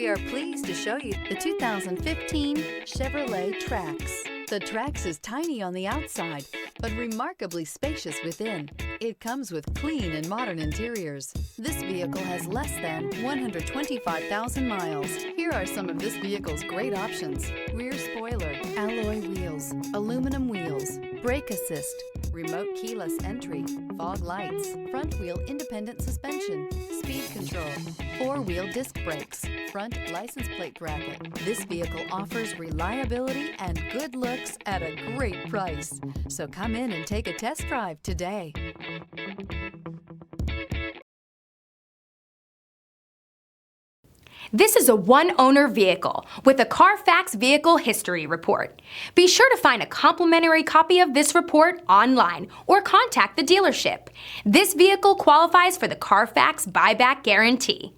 We are pleased to show you the 2015 Chevrolet Trax. The Trax is tiny on the outside, but remarkably spacious within. It comes with clean and modern interiors. This vehicle has less than 125,000 miles. Here are some of this vehicle's great options: rear spoiler, alloy wheels, aluminum wheels, brake assist, remote keyless entry, fog lights, front wheel independent suspension, speed control, four-wheel disc brakes, front license plate bracket. This vehicle offers reliability and good looks at a great price. So come in and take a test drive today. This is a one-owner vehicle with a Carfax Vehicle History Report. Be sure to find a complimentary copy of this report online or contact the dealership. This vehicle qualifies for the Carfax Buyback Guarantee.